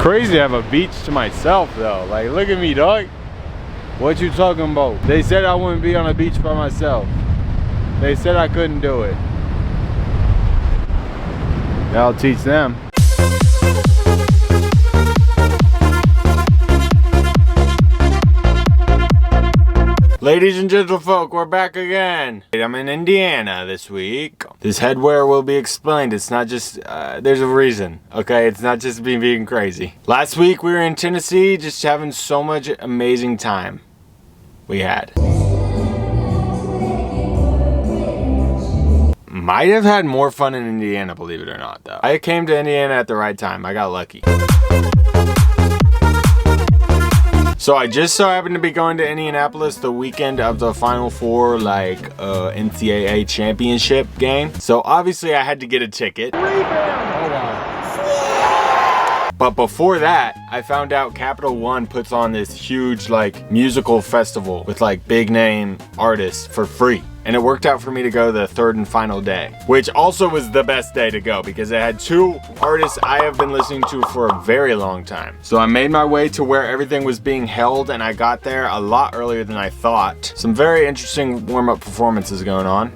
crazy to have a beach to myself though. Like, look at me, dog. What you talking about? They said I wouldn't be on a beach by myself. They said I couldn't do it. I'll teach them. Ladies and gentlefolk, we're back again. I'm in Indiana this week. This headwear will be explained. It's not just, there's a reason, okay? It's not just me being crazy. Last week we were in Tennessee, just having so much amazing time we had. Might have had more fun in Indiana, believe it or not, though. I came to Indiana at the right time. I got lucky. So I just so happened to be going to Indianapolis the weekend of the Final Four, like, NCAA championship game. So obviously I had to get a ticket. But before that, I found out Capital One puts on this huge, like, musical festival with, like, big name artists for free. And it worked out for me to go the third and final day, which also was the best day to go because it had two artists I have been listening to for a very long time. So I made my way to where everything was being held and I got there a lot earlier than I thought. Some very interesting warm-up performances going on.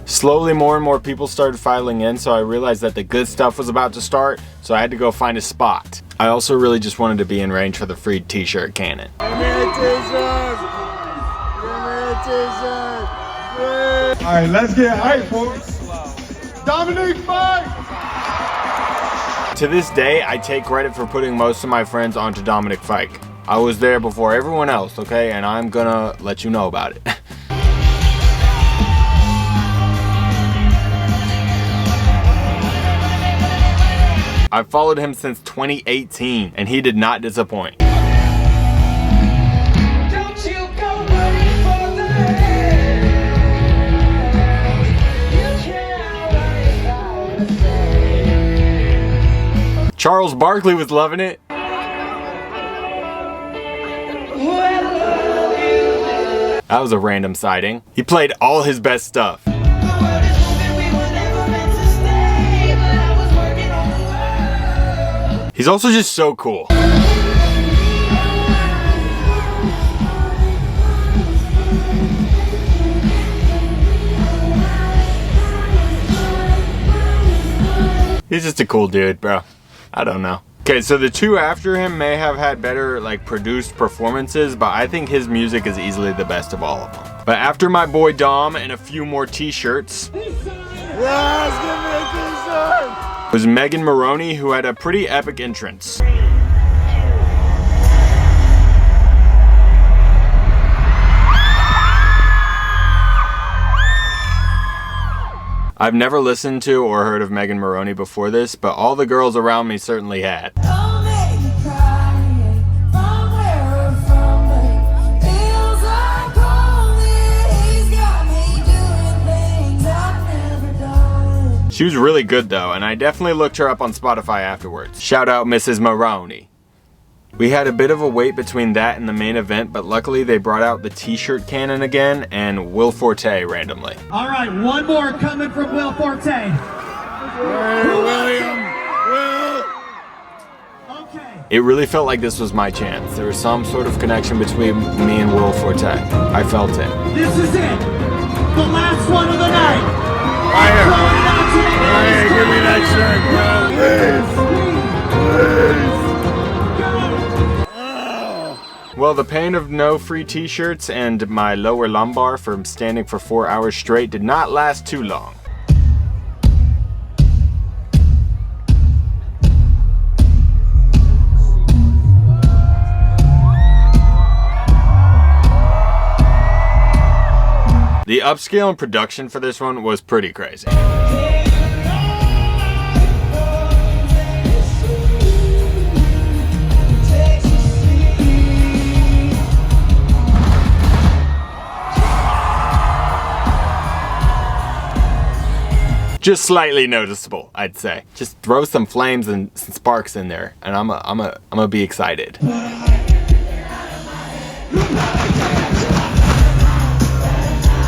Slowly more and more people started filing in, so I realized that the good stuff was about to start, so I had to go find a spot. I also really just wanted to be in range for the free t-shirt cannon. Give me a t-shirt! Give me a t-shirt! Alright, let's get hype, folks. Dominic, fight! To this day, I take credit for putting most of my friends onto Dominic Fike. I was there before everyone else, okay? And I'm gonna let you know about it. I've followed him since 2018, and he did not disappoint. Don't you go running for the head. Charles Barkley was loving it. That was a random sighting. He played all his best stuff. He's also just so cool. He's just a cool dude, bro. I don't know. Okay, so the two after him may have had better, like, produced performances, but I think his music is easily the best of all of them. But after my boy Dom and a few more t-shirts, yes, give me a t-shirt! Was Megan Maroney, who had a pretty epic entrance. I've never listened to or heard of Megan Maroney before this, but all the girls around me certainly had. She was really good though, and I definitely looked her up on Spotify afterwards. Shout out Mrs. Maroney. We had a bit of a wait between that and the main event, but luckily they brought out the t-shirt cannon again and Will Forte randomly. All right, one more coming from Will Forte. Hey, William! Will! Okay. It really felt like this was my chance. There was some sort of connection between me and Will Forte. I felt it. This is it. The last one of the night. Fire! Fire, give me that shirt, bro! Please! Please! Well, the pain of no free t-shirts and my lower lumbar from standing for 4 hours straight did not last too long. The upscale and production for this one was pretty crazy. Just slightly noticeable, I'd say. Just throw some flames and some sparks in there, and I'm gonna be excited.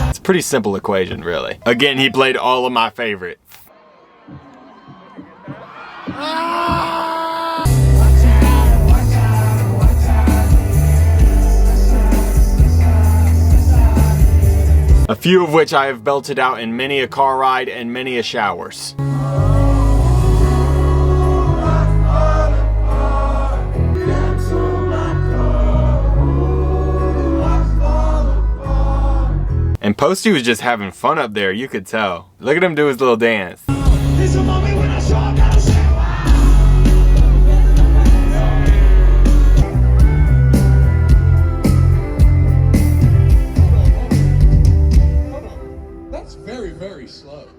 It's a pretty simple equation, really. Again, he played all of my favorites. A few of which I have belted out in many a car ride and many a showers. And Posty was just having fun up there, you could tell. Look at him do his little dance. There's a moment when I show I gotta say That's very, very slow.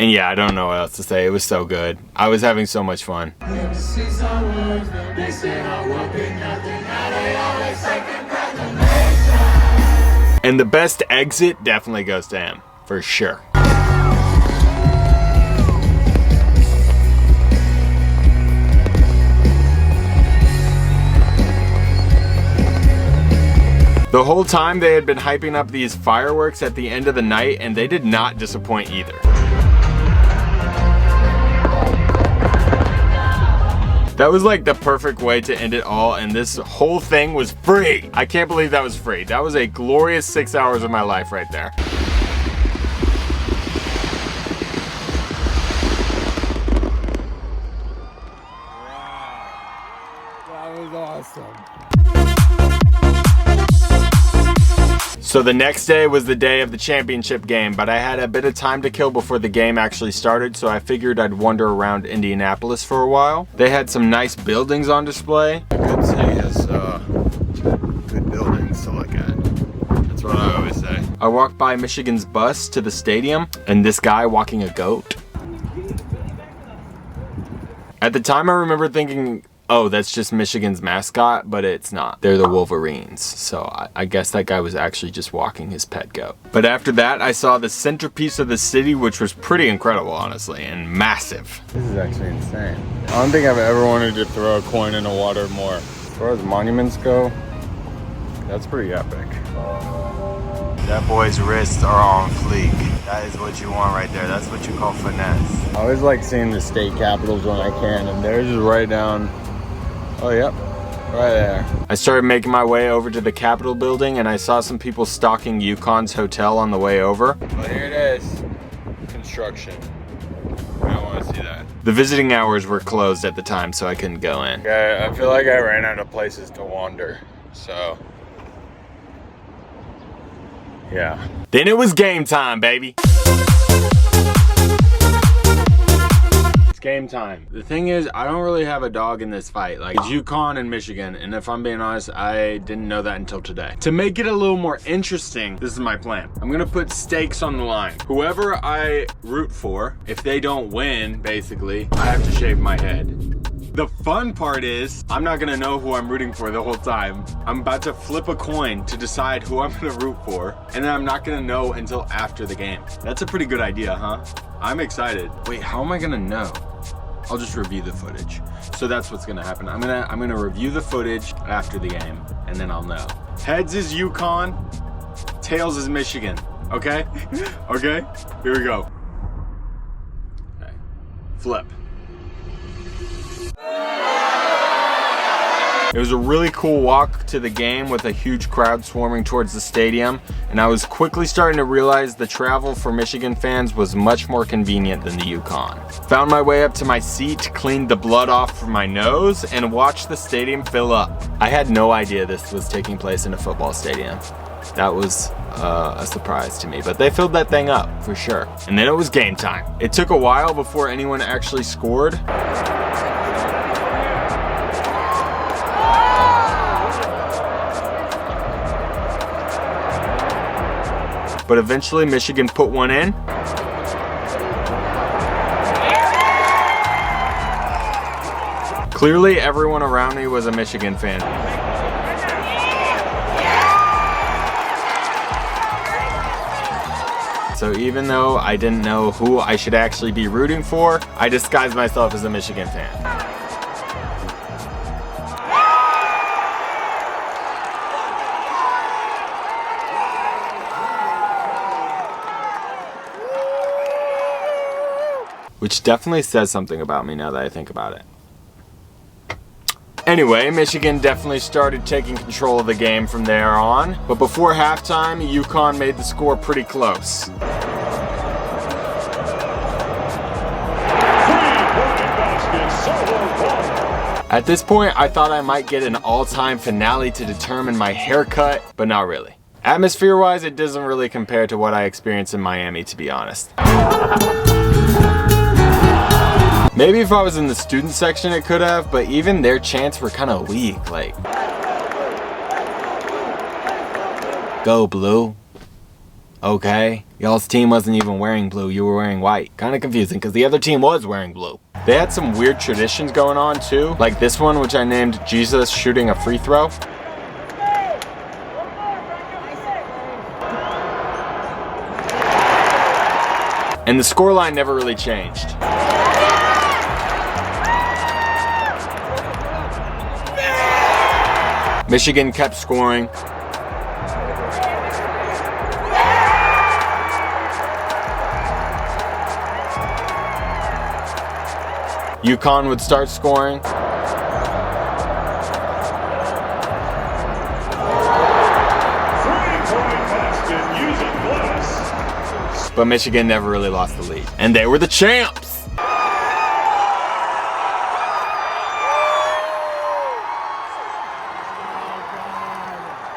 And yeah, I don't know what else to say. It was so good. I was having so much fun. And the best exit definitely goes to him, for sure. The whole time they had been hyping up these fireworks at the end of the night, and they did not disappoint either. That was like the perfect way to end it all, and this whole thing was free. I can't believe that was free. That was a glorious 6 hours of my life right there. That was awesome. So the next day was the day of the championship game, but I had a bit of time to kill before the game actually started, so I figured I'd wander around Indianapolis for a while. They had some nice buildings on display. A good city has good buildings to look at. That's what I always say. I walked by Michigan's bus to the stadium, and this guy walking a goat. At the time I remember thinking, oh, that's just Michigan's mascot, but it's not. They're the Wolverines. So I guess that guy was actually just walking his pet goat. But after that, I saw the centerpiece of the city, which was pretty incredible, honestly, and massive. This is actually insane. I don't think I've ever wanted to throw a coin in the water more. As far as monuments go, that's pretty epic. That boy's wrists are on fleek. That is what you want right there. That's what you call finesse. I always like seeing the state capitals when I can, and they're just right down. Oh, yep, right there. I started making my way over to the Capitol building, and I saw some people stalking UConn's hotel on the way over. Well, here it is. Construction. I don't want to see that. The visiting hours were closed at the time, so I couldn't go in. Yeah, I feel like I ran out of places to wander, so. Yeah. Then it was game time, baby. Game time. The thing is, I don't really have a dog in this fight. Like, it's UConn and Michigan, and if I'm being honest, I didn't know that until today. To make it a little more interesting, this is my plan. I'm gonna put stakes on the line. Whoever I root for, if they don't win, basically, I have to shave my head. The fun part is, I'm not gonna know who I'm rooting for the whole time. I'm about to flip a coin to decide who I'm gonna root for, and then I'm not gonna know until after the game. That's a pretty good idea, huh? I'm excited. Wait, how am I gonna know? I'll just review the footage. So that's what's gonna happen. I'm gonna review the footage after the game, and then I'll know. Heads is UConn, tails is Michigan. Okay? Okay? Here we go. Okay. Flip. It was a really cool walk to the game with a huge crowd swarming towards the stadium, and I was quickly starting to realize the travel for Michigan fans was much more convenient than the UConn. Found my way up to my seat, cleaned the blood off from my nose, and watched the stadium fill up. I had no idea this was taking place in a football stadium. That was a surprise to me, but they filled that thing up for sure. And then it was game time. It took a while before anyone actually scored. But eventually Michigan put one in. Clearly everyone around me was a Michigan fan. So even though I didn't know who I should actually be rooting for, I disguised myself as a Michigan fan. which definitely says something about me now that I think about it. Anyway, Michigan definitely started taking control of the game from there on, but before halftime, UConn made the score pretty close. At this point, I thought I might get an all-time finale to determine my haircut, but not really. Atmosphere-wise, it doesn't really compare to what I experienced in Miami, to be honest. Maybe if I was in the student section it could have, but even their chants were kind of weak, like, go blue. Okay, y'all's team wasn't even wearing blue, you were wearing white. Kind of confusing because the other team was wearing blue. They had some weird traditions going on too, like this one which I named Jesus shooting a free throw. And the scoreline never really changed. Michigan kept scoring. UConn would start scoring. But Michigan never really lost the lead. And they were the champs!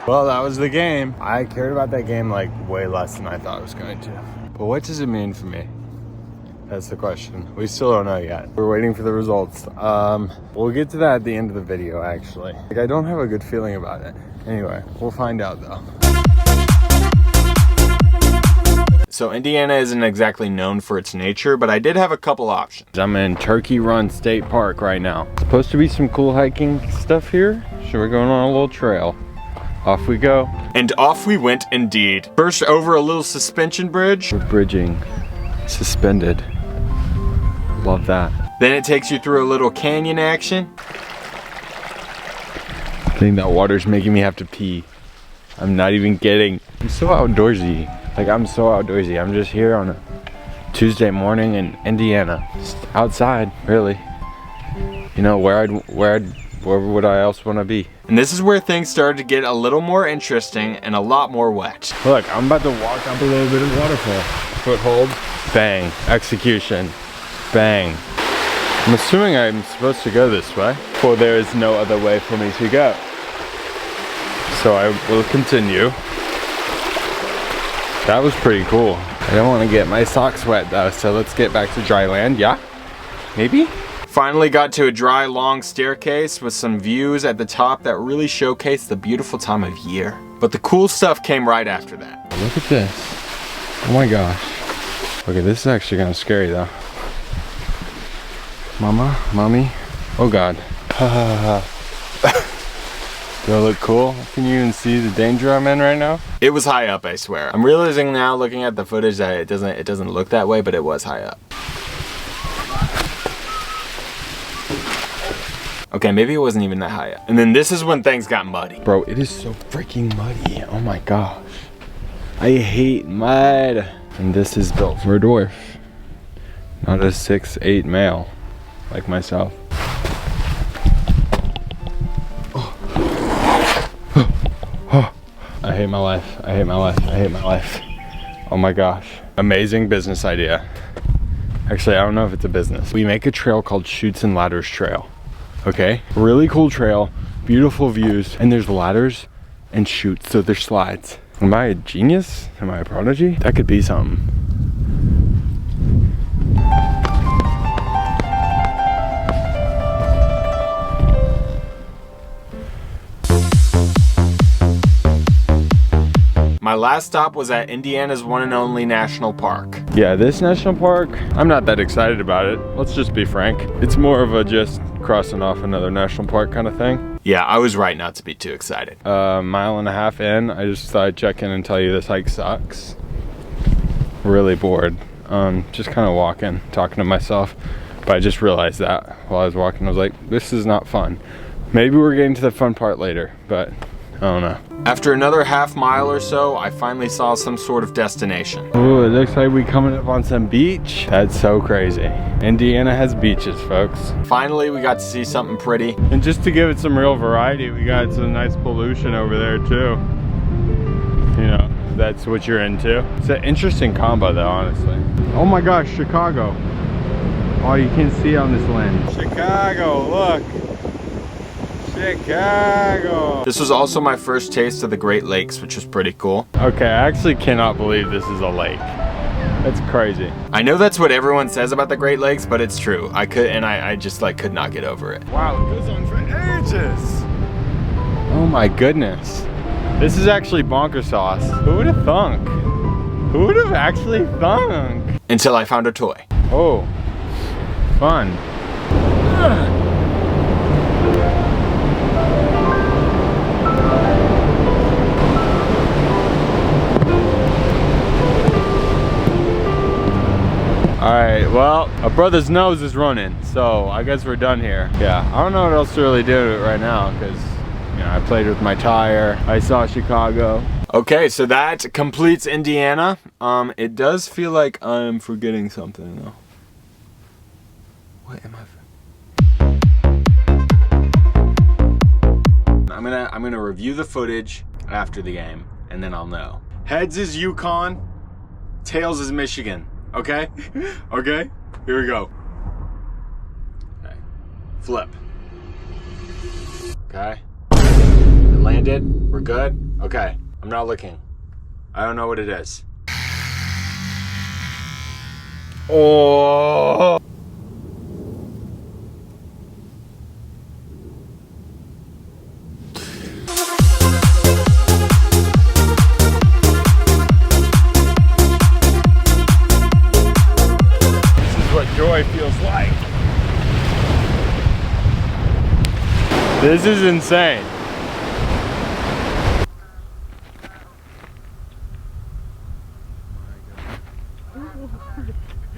Well, that was the game. I cared about that game like way less than I thought I was going to. But what does it mean for me? That's the question. We still don't know yet. We're waiting for the results. We'll get to that at the end of the video, actually. Like, I don't have a good feeling about it. Anyway, we'll find out though. So Indiana isn't exactly known for its nature, but I did have a couple options. I'm in Turkey Run State Park right now. Supposed to be some cool hiking stuff here. So we're going on a little trail. Off we go. And off we went indeed. First over a little suspension bridge. We're bridging. Suspended. Love that. Then it takes you through a little canyon action. I think that water's making me have to pee. I'm not even kidding. I'm so outdoorsy. Like, I'm so outdoorsy. I'm just here on a Tuesday morning in Indiana. Just outside, really. You know, where would I else want to be? And this is where things started to get a little more interesting and a lot more wet. Look, I'm about to walk up a little bit of waterfall. Foothold, bang, execution, bang. I'm assuming I'm supposed to go this way, for there is no other way for me to go. So I will continue. That was pretty cool. I don't want to get my socks wet though, so let's get back to dry land, yeah? Maybe? Finally got to a dry, long staircase with some views at the top that really showcased the beautiful time of year. But the cool stuff came right after that. Look at this. Oh my gosh. Okay, this is actually kind of scary though. Mama, mommy, oh God. Do I look cool? Can you even see the danger I'm in right now? It was high up, I swear. I'm realizing now, looking at the footage, that it doesn't look that way, but it was high up. Okay, maybe it wasn't even that high up. And then this is when things got muddy. Bro, it is so freaking muddy. Oh my gosh. I hate mud. And this is built for a dwarf. Not a 6'8" male like myself. I hate my life. I hate my life. I hate my life. Oh my gosh. Amazing business idea. Actually, I don't know if it's a business. We make a trail called Chutes and Ladders Trail. Okay? Really cool trail, beautiful views, and there's ladders and chutes, so there's slides. Am I a genius? Am I a prodigy? That could be something. My last stop was at Indiana's one and only national park. Yeah, this national park, I'm not that excited about it. Let's just be frank. It's more of a just crossing off another national park kind of thing. Yeah, I was right not to be too excited. A mile and a half in, I just thought I'd check in and tell you this hike sucks. Really bored. Just kind of walking, talking to myself. But I just realized that while I was walking, I was like, this is not fun. Maybe we're getting to the fun part later, but don't know. After another half mile or so, I finally saw some sort of destination. Ooh, it looks like we coming up on some beach. That's so crazy. Indiana has beaches, folks. Finally, we got to see something pretty. And just to give it some real variety, we got some nice pollution over there too. You know, if that's what you're into. It's an interesting combo though, honestly. Oh my gosh, Chicago. Oh, you can see on this lens. Chicago, look. Chicago. This was also my first taste of the Great Lakes, which was pretty cool. Okay, I actually cannot believe this is a lake. That's crazy. I know that's what everyone says about the Great Lakes, but it's true. I just like could not get over it. Wow, it goes on for ages. Oh my goodness. This is actually bonker sauce. Who would have thunk? Who would have actually thunk? Until I found a toy. Oh, fun. Alright, well, a brother's nose is running, so I guess we're done here. Yeah, I don't know what else to really do right now, because, you know, I played with my tire, I saw Chicago. Okay, so that completes Indiana. It does feel like I'm forgetting something, though. What am I? I'm gonna review the footage after the game, and then I'll know. Heads is Yukon, tails is Michigan. Okay? Okay? Here we go. Okay. Flip. Okay. It landed. We're good? Okay. I'm not looking. I don't know what it is. Oh! Joy feels like. This is insane.